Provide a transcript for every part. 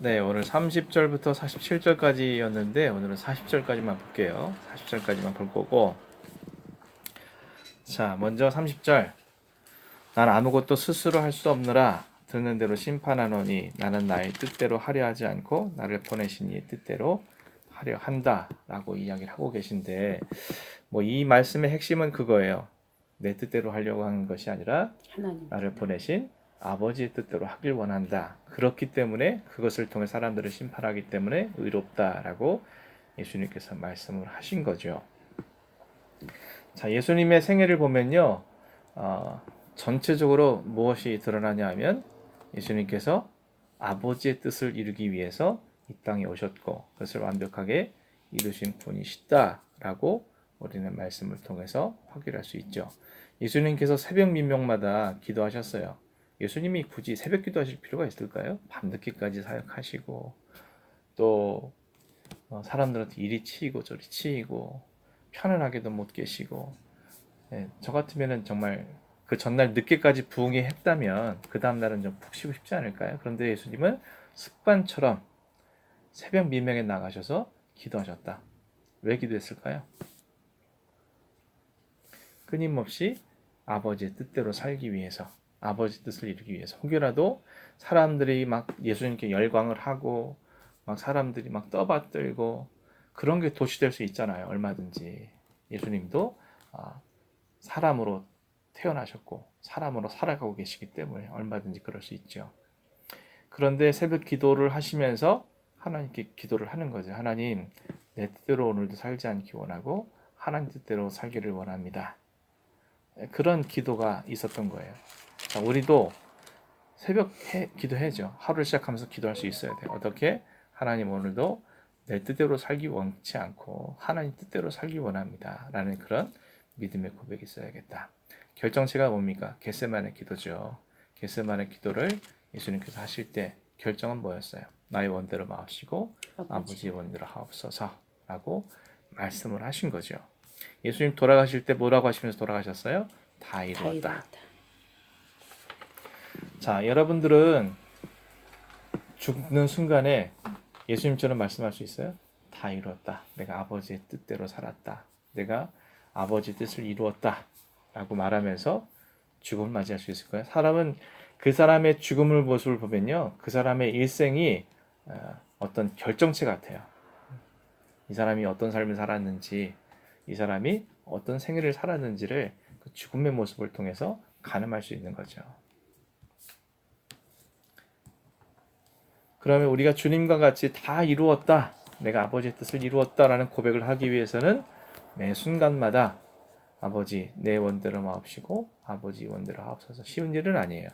네, 오늘 30절부터 47절까지였는데 오늘은 40절까지만 볼게요. 40절까지만 볼 거고. 자, 먼저 30절. 난 아무것도 스스로 할 수 없느라 듣는 대로 심판하노니 나는 나의 뜻대로 하려 하지 않고 나를 보내신 이의 뜻대로 하려 한다라고 이야기를 하고 계신데, 뭐 이 말씀의 핵심은 그거예요. 내 뜻대로 하려고 하는 것이 아니라 하나님. 나를 보내신 아버지의 뜻대로 하길 원한다. 그렇기 때문에 그것을 통해 사람들을 심판하기 때문에 의롭다라고 예수님께서 말씀을 하신 거죠. 자, 예수님의 생애를 보면요, 전체적으로 무엇이 드러나냐 하면 예수님께서 아버지의 뜻을 이루기 위해서 이 땅에 오셨고 그것을 완벽하게 이루신 분이시다라고 우리는 말씀을 통해서 확인할 수 있죠. 예수님께서 새벽 민명마다 기도하셨어요. 예수님이 굳이 새벽 기도하실 필요가 있을까요? 밤늦게까지 사역하시고 또 사람들한테 이리 치이고 저리 치이고 편안하게도 못 계시고, 저 같으면은 정말 그 전날 늦게까지 부흥회 했다면 그 다음날은 좀 푹 쉬고 싶지 않을까요? 그런데 예수님은 습관처럼 새벽 미명에 나가셔서 기도하셨다. 왜 기도했을까요? 끊임없이 아버지의 뜻대로 살기 위해서, 아버지 뜻을 이루기 위해서. 혹여라도 사람들이 막 예수님께 열광을 하고 막 사람들이 막 떠받들고 그런 게 도취될 수 있잖아요. 얼마든지. 예수님도 사람으로 태어나셨고 사람으로 살아가고 계시기 때문에 얼마든지 그럴 수 있죠. 그런데 새벽 기도를 하시면서 하나님께 기도를 하는 거죠. 하나님, 내 뜻대로 오늘도 살지 않기 원하고 하나님 뜻대로 살기를 원합니다. 그런 기도가 있었던 거예요. 자, 우리도 새벽 기도해야죠. 하루를 시작하면서 기도할 수 있어야 돼요. 어떻게? 하나님, 오늘도 내 뜻대로 살기 원치 않고 하나님 뜻대로 살기 원합니다. 라는 그런 믿음의 고백이 있어야겠다. 결정체가 뭡니까? 겟세마네 기도죠. 겟세마네 기도를 예수님께서 하실 때 결정은 뭐였어요? 나의 원대로 마옵시고 아버지의 원대로 하옵소서 라고 말씀을 하신 거죠. 예수님 돌아가실 때 뭐라고 하시면서 돌아가셨어요? 다 이루었다. 자, 여러분들은 죽는 순간에 예수님처럼 말씀할 수 있어요? 다 이루었다. 내가 아버지의 뜻대로 살았다. 내가 아버지의 뜻을 이루었다. 라고 말하면서 죽음을 맞이할 수 있을까요? 사람은 그 사람의 죽음을 모습을 보면요, 그 사람의 일생이 어떤 결정체 같아요. 이 사람이 어떤 삶을 살았는지, 이 사람이 어떤 생애를 살았는지를 그 죽음의 모습을 통해서 가늠할 수 있는 거죠. 그러면 우리가 주님과 같이 다 이루었다, 내가 아버지의 뜻을 이루었다라는 고백을 하기 위해서는 매 순간마다 아버지 내 원대로 마옵시고 아버지 원대로 하옵소서. 쉬운 일은 아니에요.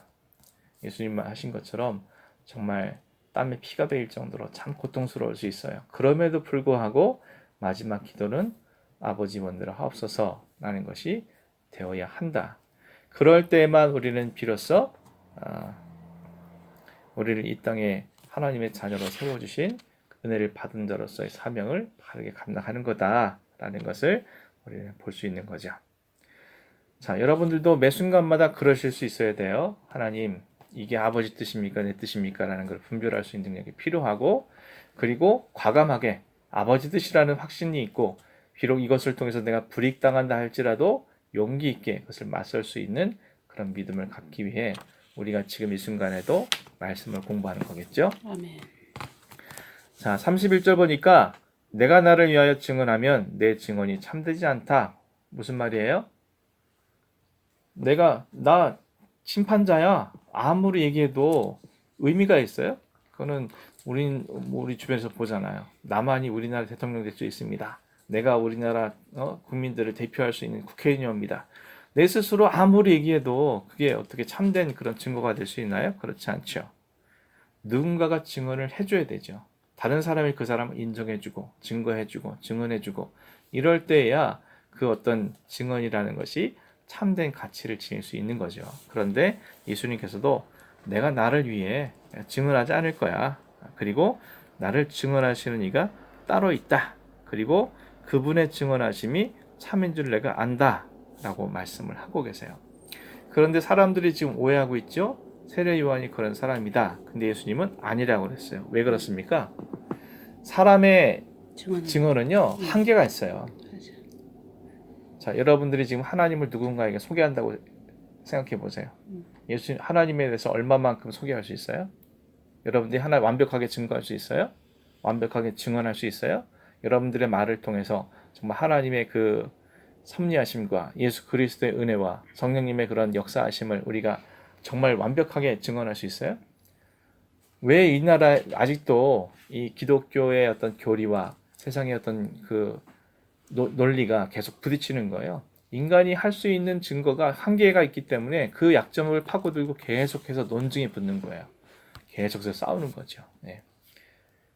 예수님만 하신 것처럼 정말 땀에 피가 배일 정도로 참 고통스러울 수 있어요. 그럼에도 불구하고 마지막 기도는 아버지 원대로 하옵소서라는 것이 되어야 한다. 그럴 때에만 우리는 비로소 우리를 이 땅에 하나님의 자녀로 세워주신 은혜를 받은 자로서의 사명을 바르게 감당하는 거다라는 것을 우리는 볼 수 있는 거죠. 자, 여러분들도 매 순간마다 그러실 수 있어야 돼요. 하나님, 이게 아버지 뜻입니까? 내 뜻입니까? 라는 걸 분별할 수 있는 능력이 필요하고, 그리고 과감하게 아버지 뜻이라는 확신이 있고, 비록 이것을 통해서 내가 불이익당한다 할지라도 용기 있게 그것을 맞설 수 있는 그런 믿음을 갖기 위해 우리가 지금 이 순간에도 말씀을 공부하는 거겠죠? 아멘. 자, 31절 보니까 내가 나를 위하여 증언하면 내 증언이 참되지 않다. 무슨 말이에요? 나 심판자야. 아무리 얘기해도 의미가 있어요? 그거는 우리 주변에서 보잖아요. 나만이 우리나라 대통령 될 수 있습니다. 내가 우리나라 국민들을 대표할 수 있는 국회의원입니다. 내 스스로 아무리 얘기해도 그게 어떻게 참된 그런 증거가 될 수 있나요? 그렇지 않죠. 누군가가 증언을 해줘야 되죠. 다른 사람이 그 사람을 인정해주고 증거해주고 증언해주고 이럴 때야 그 어떤 증언이라는 것이 참된 가치를 지닐 수 있는 거죠. 그런데 예수님께서도 내가 나를 위해 증언하지 않을 거야. 그리고 나를 증언하시는 이가 따로 있다. 그리고 그분의 증언하심이 참인 줄 내가 안다. 라고 말씀을 하고 계세요. 그런데 사람들이 지금 오해하고 있죠. 세례 요한이 그런 사람이다. 근데 예수님은 아니라고 그랬어요. 왜 그렇습니까? 사람의 증언은요 한계가 있어요. 자, 여러분들이 지금 하나님을 누군가에게 소개한다고 생각해 보세요. 예수님 하나님에 대해서 얼마만큼 소개할 수 있어요? 여러분들이 하나 완벽하게 증거할 수 있어요? 완벽하게 증언할 수 있어요? 여러분들의 말을 통해서 정말 하나님의 그 섭리하심과 예수 그리스도의 은혜와 성령님의 그런 역사하심을 우리가 정말 완벽하게 증언할 수 있어요? 왜 이 나라 아직도 이 기독교의 어떤 교리와 세상의 어떤 그 논리가 계속 부딪히는 거예요? 인간이 할 수 있는 증거가 한계가 있기 때문에 그 약점을 파고들고 계속해서 논증이 붙는 거예요. 계속해서 싸우는 거죠. 네.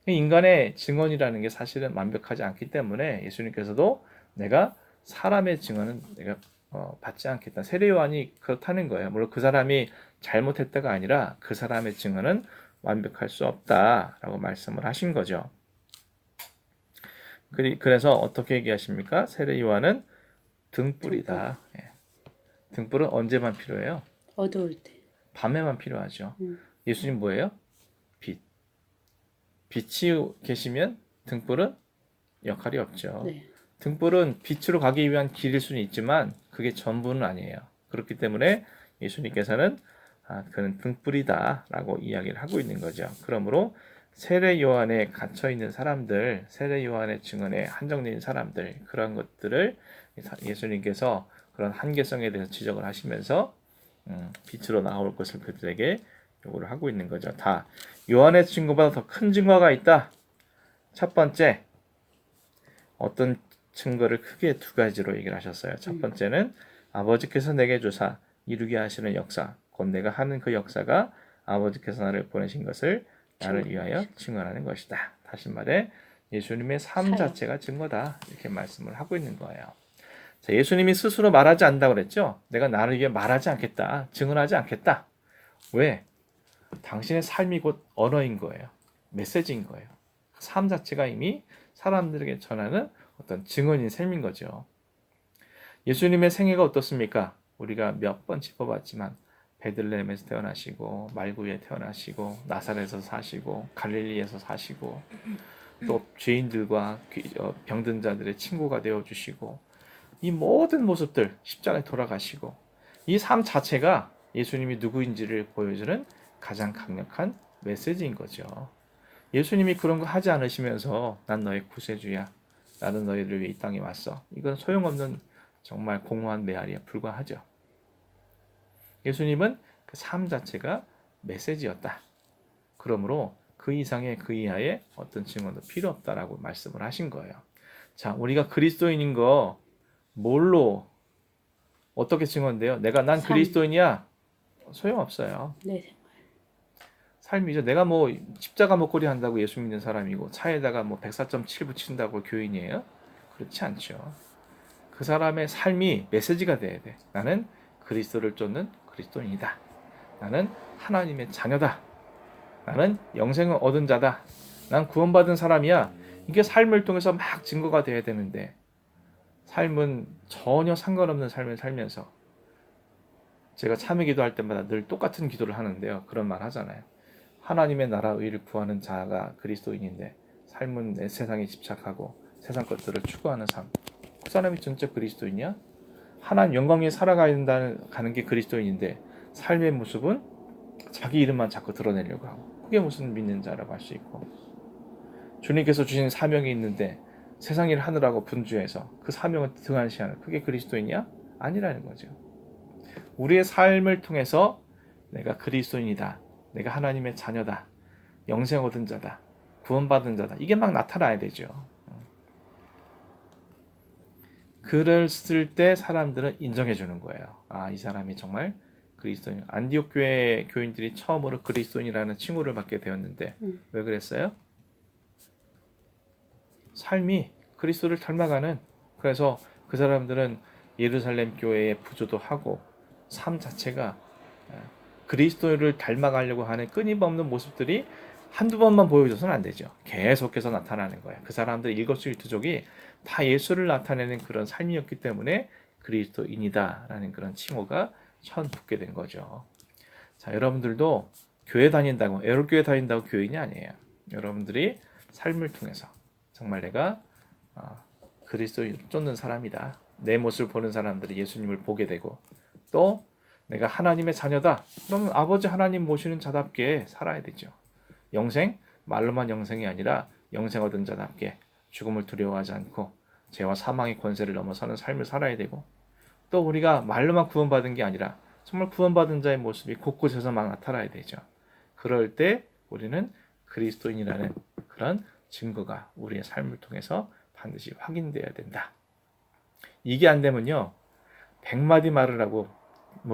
인간의 증언이라는 게 사실은 완벽하지 않기 때문에 예수님께서도 내가 사람의 증언은 내가 받지 않겠다. 세례 요한이 그렇다는 거예요. 물론 그 사람이 잘못했다가 아니라 그 사람의 증언은 완벽할 수 없다라고 말씀을 하신 거죠. 그래서 어떻게 얘기하십니까? 세례 요한은 등불이다. 예. 등불은 언제만 필요해요? 어두울 때. 밤에만 필요하죠. 예수님 뭐예요? 빛. 빛이 계시면 등불은 역할이 없죠. 네. 등불은 빛으로 가기 위한 길일 수는 있지만 그게 전부는 아니에요. 그렇기 때문에 예수님께서는 그는 등불이다라고 이야기를 하고 있는 거죠. 그러므로 세례 요한에 갇혀 있는 사람들, 세례 요한의 증언에 한정된 사람들 그런 것들을 예수님께서 그런 한계성에 대해서 지적을 하시면서 빛으로 나올 것을 그들에게 요구를 하고 있는 거죠. 다 요한의 증거보다 더 큰 증거가 있다. 첫 번째 어떤 증거를 크게 두 가지로 얘기를 하셨어요. 첫 번째는 아버지께서 내게 주사 이루게 하시는 역사, 곧 내가 하는 그 역사가 아버지께서 나를 보내신 것을 나를 위하여 증언하는 것이다. 다시 말해 예수님의 삶 자체가 증거다. 이렇게 말씀을 하고 있는 거예요. 자, 예수님이 스스로 말하지 않는다고 그랬죠. 내가 나를 위해 말하지 않겠다. 증언하지 않겠다. 왜? 당신의 삶이 곧 언어인 거예요. 메시지인 거예요. 삶 자체가 이미 사람들에게 전하는 어떤 증언인 셈인 거죠. 예수님의 생애가 어떻습니까? 우리가 몇 번 짚어봤지만 베들레헴에서 태어나시고 말구에 태어나시고 나사렛에서 사시고 갈릴리에서 사시고 또 죄인들과 병든 자들의 친구가 되어주시고 이 모든 모습들 십자가에 돌아가시고 이 삶 자체가 예수님이 누구인지를 보여주는 가장 강력한 메시지인 거죠. 예수님이 그런 거 하지 않으시면서 난 너의 구세주야. 나는 너희를 위해 이 땅에 왔어. 이건 소용없는 정말 공허한 메아리에 불과하죠. 예수님은 그 삶 자체가 메시지였다. 그러므로 그 이상의 그 이하의 어떤 증언도 필요 없다라고 말씀을 하신 거예요. 자, 우리가 그리스도인인 거 뭘로 어떻게 증언돼요? 난 그리스도인이야. 소용없어요. 네. 삶이죠. 내가 뭐 십자가 목걸이 한다고 예수 믿는 사람이고 차에다가 뭐 104.7 붙인다고 교인이에요? 그렇지 않죠. 그 사람의 삶이 메시지가 돼야 돼. 나는 그리스도를 쫓는 그리스도인이다. 나는 하나님의 자녀다. 나는 영생을 얻은 자다. 난 구원받은 사람이야. 이게 삶을 통해서 막 증거가 돼야 되는데 삶은 전혀 상관없는 삶을 살면서 제가 참회 기도할 때마다 늘 똑같은 기도를 하는데요. 그런 말 하잖아요. 하나님의 나라 의를 구하는 자가 그리스도인인데 삶은 내 세상에 집착하고 세상 것들을 추구하는 삶. 그 사람이 진짜 그리스도인이야? 하나님 영광 위에 살아가는 게 그리스도인인데 삶의 모습은 자기 이름만 자꾸 드러내려고 하고 그게 무슨 믿는 자라고 할 수 있고 주님께서 주신 사명이 있는데 세상 일을 하느라고 분주해서 그 사명을 등한시하는 그게 그리스도인이야? 아니라는 거죠. 우리의 삶을 통해서 내가 그리스도인이다. 내가 하나님의 자녀다. 영생 얻은 자다. 구원받은 자다. 이게 막 나타나야 되죠. 그랬을 때 사람들은 인정해 주는 거예요. 이 사람이 정말 그리스도인. 안디옥 교회 교인들이 처음으로 그리스도인이라는 칭호를 받게 되었는데 왜 그랬어요? 삶이 그리스도를 닮아가는. 그래서 그 사람들은 예루살렘 교회에 부조도 하고 삶 자체가 그리스도를 닮아가려고 하는 끊임없는 모습들이 한두 번만 보여줘서는 안 되죠. 계속해서 나타나는 거예요. 그 사람들 일거수일투족이 다 예수를 나타내는 그런 삶이었기 때문에 그리스도인이다라는 그런 칭호가 처음 붙게 된 거죠. 자, 여러분들도 교회 다닌다고 애월교회 다닌다고 교인이 아니에요. 여러분들이 삶을 통해서 정말 내가 그리스도를 쫓는 사람이다. 내 모습을 보는 사람들이 예수님을 보게 되고 또 내가 하나님의 자녀다. 그러면 아버지 하나님 모시는 자답게 살아야 되죠. 영생, 말로만 영생이 아니라 영생 얻은 자답게 죽음을 두려워하지 않고 죄와 사망의 권세를 넘어서는 삶을 살아야 되고 또 우리가 말로만 구원받은 게 아니라 정말 구원받은 자의 모습이 곳곳에서 막 나타나야 되죠. 그럴 때 우리는 그리스도인이라는 그런 증거가 우리의 삶을 통해서 반드시 확인되어야 된다. 이게 안 되면요. 100마디 말을 하고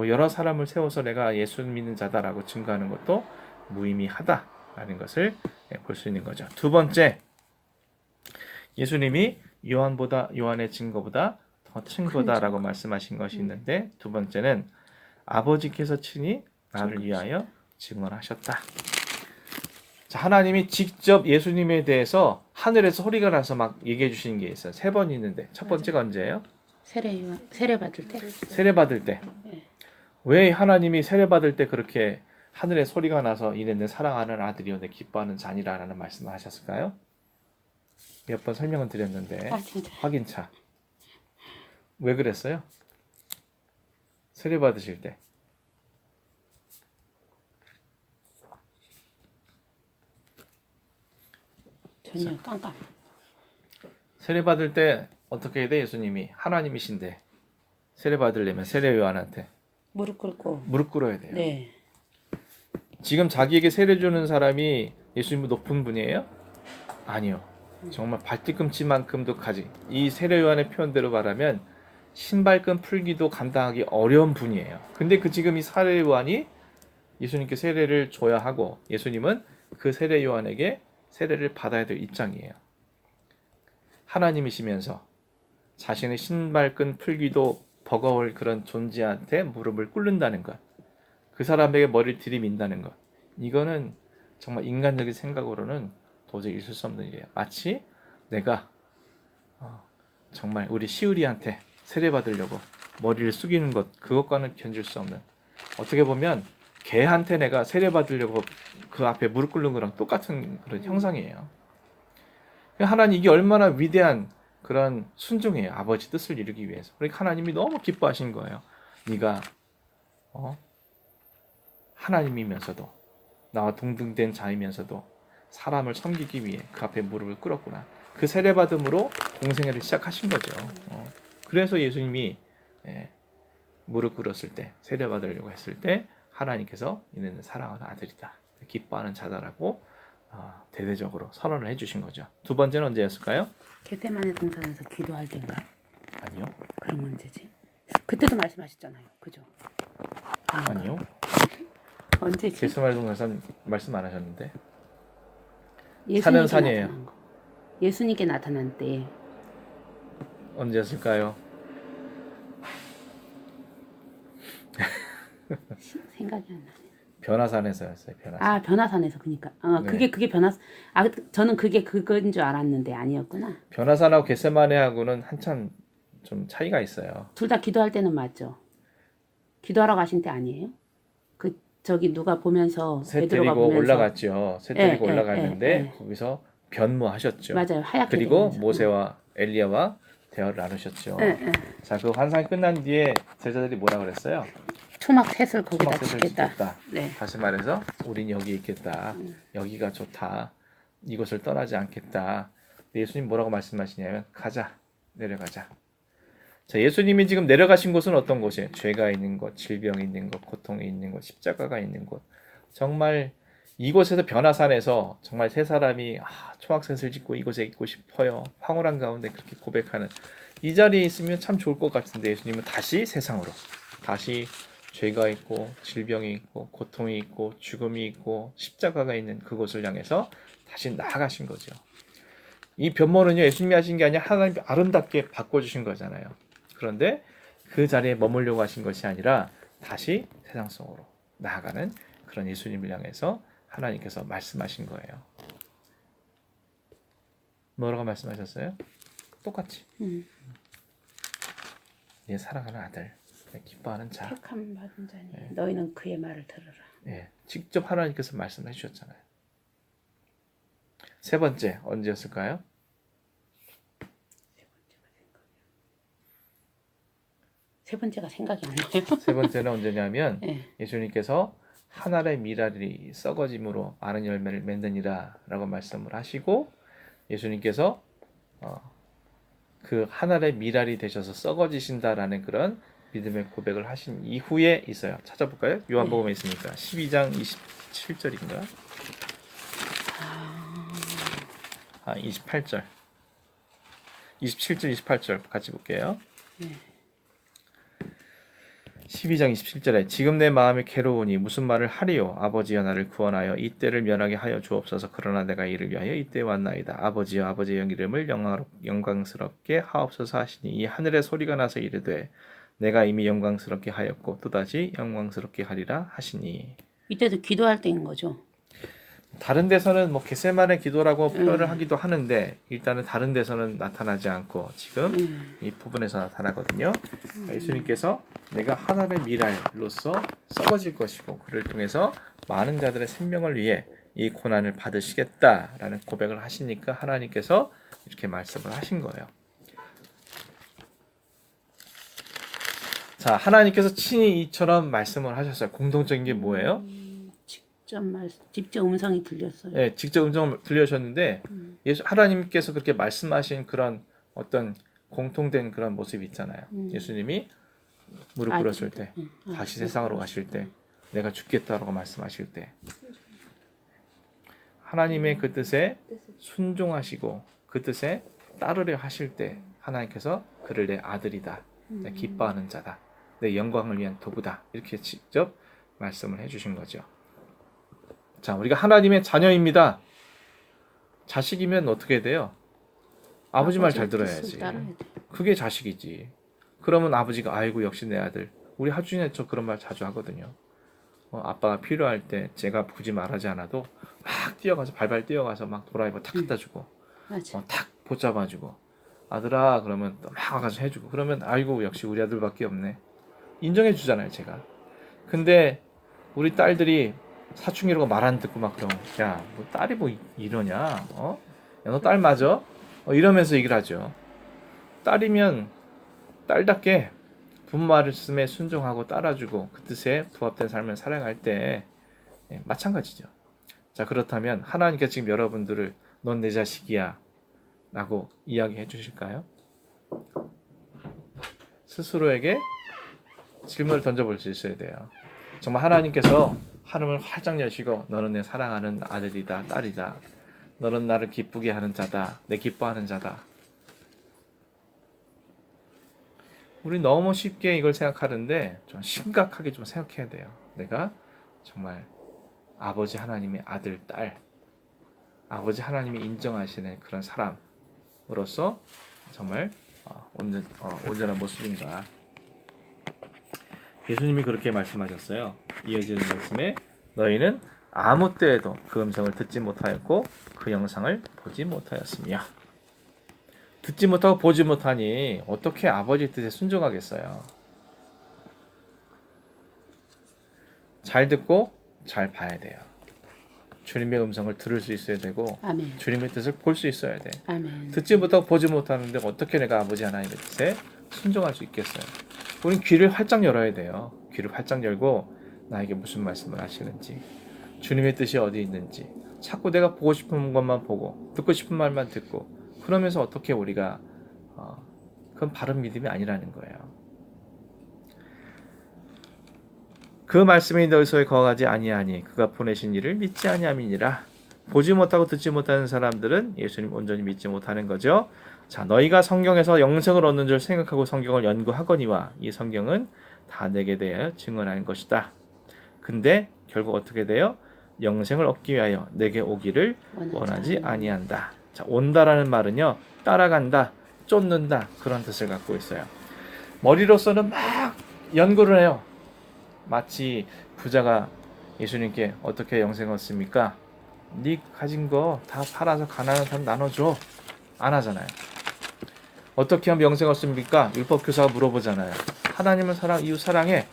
여러 사람을 세워서 내가 예수 믿는 자다라고 증거하는 것도 무의미하다라는 것을 볼 수 있는 거죠. 두 번째, 예수님이 요한의 증거보다 더 증거다라고 말씀하신 것이 있는데 두 번째는 아버지께서 친히 나를 위하여 증언하셨다. 자, 하나님이 직접 예수님에 대해서 하늘에서 소리가 나서 막 얘기해 주시는 게 있어요. 3번 있는데 첫 번째가 언제예요? 세례 받을 때. 세례 받을 때. 왜 하나님이 세례 받을 때 그렇게 하늘에 소리가 나서 이내 내 사랑하는 아들이요 내 기뻐하는 자니라라는 말씀을 하셨을까요? 몇 번 설명은 드렸는데 확인차. 왜 그랬어요? 세례 받으실 때. 전혀 깜깜. 세례 받을 때 어떻게 해야 돼? 예수님이 하나님이신데 세례 받으려면 세례 요한한테 무릎 꿇고. 무릎 꿇어야 돼요. 네. 지금 자기에게 세례 주는 사람이 예수님보다 높은 분이에요? 아니요. 정말 발뒤꿈치만큼도 가지. 이 세례 요한의 표현대로 말하면 신발끈 풀기도 감당하기 어려운 분이에요. 근데 지금 이 세례 요한이 예수님께 세례를 줘야 하고 예수님은 그 세례 요한에게 세례를 받아야 될 입장이에요. 하나님이시면서 자신의 신발끈 풀기도 버거울 그런 존재한테 무릎을 꿇는다는 것. 그 사람에게 머리를 들이민다는 것. 이거는 정말 인간적인 생각으로는 도저히 있을 수 없는 일이에요. 마치 내가 정말 우리 시우리한테 세례 받으려고 머리를 숙이는 것, 그것과는 견줄 수 없는. 어떻게 보면 개한테 내가 세례 받으려고 그 앞에 무릎 꿇는 거랑 똑같은 그런 형상이에요. 하나님 이게 얼마나 위대한 그런 순종이에요. 아버지 뜻을 이루기 위해서. 그러니까 하나님이 너무 기뻐하신 거예요. 네가 하나님이면서도 나와 동등된 자이면서도 사람을 섬기기 위해 그 앞에 무릎을 꿇었구나. 그 세례받음으로 공생애를 시작하신 거죠. 그래서 예수님이 무릎 꿇었을 때 세례받으려고 했을 때 하나님께서 이는 사랑하는 아들이다. 기뻐하는 자다라고 대대적으로 선언을 해주신 거죠. 두 번째는 언제였을까요? 겟세마네 동산에서 기도할 때인가? 아니요. 그럼 언제지? 그때도 말씀하셨잖아요. 그죠? 아니요. 언제지? 겟세마네 동산 말씀 안 하셨는데. 예수님께 산은 산이에요. 나타난 거. 예수님께 나타난 때 언제였을까요? 생각이 안 나네. 변화산에서였어요. 변화산. 아, 변화산에서 그니까. 네. 그게 저는 그게 그건 줄 알았는데 아니었구나. 변화산하고 겟세마네하고는 한참 좀 차이가 있어요. 둘 다 기도할 때는 맞죠? 기도하러 가신 때 아니에요? 저기 누가 보면서 새 베드로가 데리고 보면서 올라갔죠. 새 데리고 올라갔는데 거기서 변모하셨죠. 맞아요. 하얗게 그리고 되면서. 모세와 엘리야와 대화를 나누셨죠. 자, 그 환상이 끝난 뒤에 제자들이 뭐라 그랬어요? 초막셋을 거기다 초막셋을 짓겠다. 짓겠다. 네. 다시 말해서 우린 여기 있겠다. 여기가 좋다. 이곳을 떠나지 않겠다. 예수님 뭐라고 말씀하시냐면 가자. 내려가자. 자, 예수님이 지금 내려가신 곳은 어떤 곳이에요? 죄가 있는 곳, 질병이 있는 곳, 고통이 있는 곳, 십자가가 있는 곳. 정말 이곳에서 변화산에서 정말 세 사람이 초막셋을 짓고 이곳에 있고 싶어요. 황홀한 가운데 그렇게 고백하는 이 자리에 있으면 참 좋을 것 같은데 예수님은 다시 세상으로 다시 죄가 있고 질병이 있고 고통이 있고 죽음이 있고 십자가가 있는 그곳을 향해서 다시 나아가신 거죠. 이 변모는요 예수님이 하신 게 아니라 하나님이 아름답게 바꿔주신 거잖아요. 그런데 그 자리에 머물려고 하신 것이 아니라 다시 세상 속으로 나아가는 그런 예수님을 향해서 하나님께서 말씀하신 거예요. 뭐라고 말씀하셨어요? 똑같이. 내 사랑하는 아들, 내 기뻐하는 자. 택함 받은 자니 너희는 그의 말을 들으라. 예, 직접 하나님께서 말씀해 주셨잖아요. 세 번째 언제였을까요? 세 번째가 생각이 안 나요. 세 번째는 언제냐면 예. 예수님께서 한 알의 미랄이 썩어짐으로 많은 열매를 맺느니라 라고 말씀을 하시고 예수님께서 그 한 알의 미랄이 되셔서 썩어지신다라는 그런 믿음의 고백을 하신 이후에 있어요. 찾아볼까요? 요한복음에 있으니까 12장 27절인가? 28절 27절 28절 같이 볼게요. 12장 27절에 지금 내 마음이 괴로우니 무슨 말을 하리요 아버지여 나를 구원하여 이 때를 면하게 하여 주옵소서. 그러나 내가 이를 위하여 이때에 왔나이다. 아버지여 아버지의 이름을 영광스럽게 하옵소서 하시니 이 하늘의 소리가 나서 이르되 내가 이미 영광스럽게 하였고 또다시 영광스럽게 하리라 하시니. 이때도 기도할 때인 거죠. 다른 데서는 뭐 겟세마네 기도라고 표현을 하기도 하는데 일단은 다른 데서는 나타나지 않고 지금 이 부분에서 나타나거든요. 예수님께서 내가 하나의 미랄로서 썩어질 것이고 그를 통해서 많은 자들의 생명을 위해 이 고난을 받으시겠다라는 고백을 하시니까 하나님께서 이렇게 말씀을 하신 거예요. 자, 하나님께서 친히 이처럼 말씀을 하셨어요. 공통적인 게 뭐예요? 직접 음성이 들렸어요. 네, 직접 음성을 들려주셨는데 하나님께서 그렇게 말씀하신 그런 어떤 공통된 그런 모습이 있잖아요. 예수님이 무릎 꿇었을 때, 다시 세상으로 가실 때, 내가 죽겠다라고 말씀하실 때, 하나님의 그 뜻에 순종하시고 그 뜻에 따르려 하실 때 하나님께서 그를 내 아들이다, 내 기뻐하는 자다, 내 영광을 위한 도구다 이렇게 직접 말씀을 해주신 거죠. 자, 우리가 하나님의 자녀입니다. 자식이면 어떻게 돼요? 아버지 말 잘 들어야지. 그게 자식이지. 그러면 아버지가 아이고 역시 내 아들. 우리 하준이는 저 그런 말 자주 하거든요. 아빠가 필요할 때 제가 굳이 말하지 않아도 막 뛰어가서 발발 뛰어가서 막 도라이버 탁 갖다 주고 탁 붙잡아주고 아들아 그러면 또 막 가서 해주고 그러면 아이고 역시 우리 아들밖에 없네. 인정해 주잖아요 제가. 근데 우리 딸들이 사춘기라고 말 안 듣고 막 그러면 야, 뭐 딸이 뭐 이러냐? 야, 너 딸 맞아? 이러면서 얘기를 하죠. 딸이면 딸답게 부모 말씀에 순종하고 따라주고 그 뜻에 부합된 삶을 살아갈 때 마찬가지죠. 자, 그렇다면 하나님께서 지금 여러분들을 넌 내 자식이야 라고 이야기해 주실까요? 스스로에게 질문을 던져볼 수 있어야 돼요. 정말 하나님께서 하늘을 활짝 여시고 너는 내 사랑하는 아들이다, 딸이다. 너는 나를 기쁘게 하는 자다, 내 기뻐하는 자다. 우리 너무 쉽게 이걸 생각하는데 좀 심각하게 좀 생각해야 돼요. 내가 정말 아버지 하나님의 아들, 딸, 아버지 하나님이 인정하시는 그런 사람으로서 정말 온전한 모습인가. 예수님이 그렇게 말씀하셨어요. 이어지는 말씀에 너희는 아무 때에도 그 음성을 듣지 못하였고 그 영상을 보지 못하였으며. 듣지 못하고 보지 못하니 어떻게 아버지 뜻에 순종하겠어요. 잘 듣고 잘 봐야 돼요. 주님의 음성을 들을 수 있어야 되고 아멘. 주님의 뜻을 볼 수 있어야 돼. 아멘. 듣지 못하고 보지 못하는데 어떻게 내가 아버지 하나님의 뜻에 순종할 수 있겠어요. 우린 귀를 활짝 열어야 돼요. 귀를 활짝 열고 나에게 무슨 말씀을 하시는지, 주님의 뜻이 어디 있는지 자꾸 내가 보고 싶은 것만 보고 듣고 싶은 말만 듣고 그러면서 어떻게 우리가 그건 바른 믿음이 아니라는 거예요. 그 말씀이 너희 속에 거하지 아니하니 그가 보내신 이를 믿지 아니함이니라. 보지 못하고 듣지 못하는 사람들은 예수님 온전히 믿지 못하는 거죠. 자, 너희가 성경에서 영생을 얻는 줄 생각하고 성경을 연구하거니와 이 성경은 다 내게 대하여 증언하는 것이다. 근데 결국 어떻게 돼요? 영생을 얻기 위하여 내게 오기를 원하지 아니한다. 자, 온다라는 말은요, 따라간다, 쫓는다 그런 뜻을 갖고 있어요. 머리로서는 막 연구를 해요. 마치 부자가 예수님께 어떻게 영생 얻습니까? 네 가진 거 다 팔아서 가난한 사람 나눠줘. 안 하잖아요. 어떻게 하면 영생 얻습니까? 율법 교사가 물어보잖아요. 하나님을 사랑, 이웃 사랑해.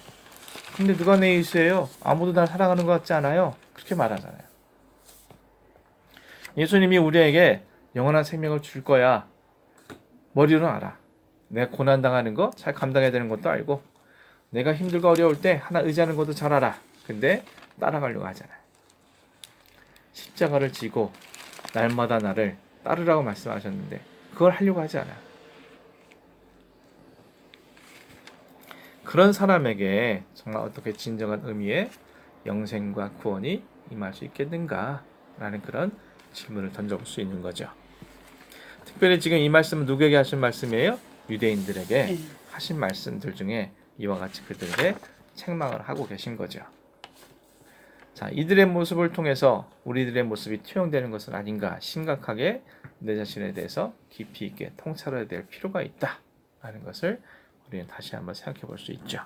근데 누가 내 예수예요? 아무도 날 사랑하는 것 같지 않아요? 그렇게 말하잖아요. 예수님이 우리에게 영원한 생명을 줄 거야. 머리로는 알아. 내가 고난당하는 거 잘 감당해야 되는 것도 알고, 내가 힘들고 어려울 때 하나 의지하는 것도 잘 알아. 근데 따라가려고 하잖아요. 십자가를 지고 날마다 나를 따르라고 말씀하셨는데 그걸 하려고 하지 않아요. 그런 사람에게 정말 어떻게 진정한 의미의 영생과 구원이 임할 수 있겠는가? 라는 그런 질문을 던져볼 수 있는 거죠. 특별히 지금 이 말씀은 누구에게 하신 말씀이에요? 유대인들에게 네. 하신 말씀들 중에 이와 같이 그들에게 책망을 하고 계신 거죠. 자, 이들의 모습을 통해서 우리들의 모습이 투영되는 것은 아닌가 심각하게 내 자신에 대해서 깊이 있게 통찰해야 될 필요가 있다 라는 것을 우리는 다시 한번 생각해 볼 수 있죠.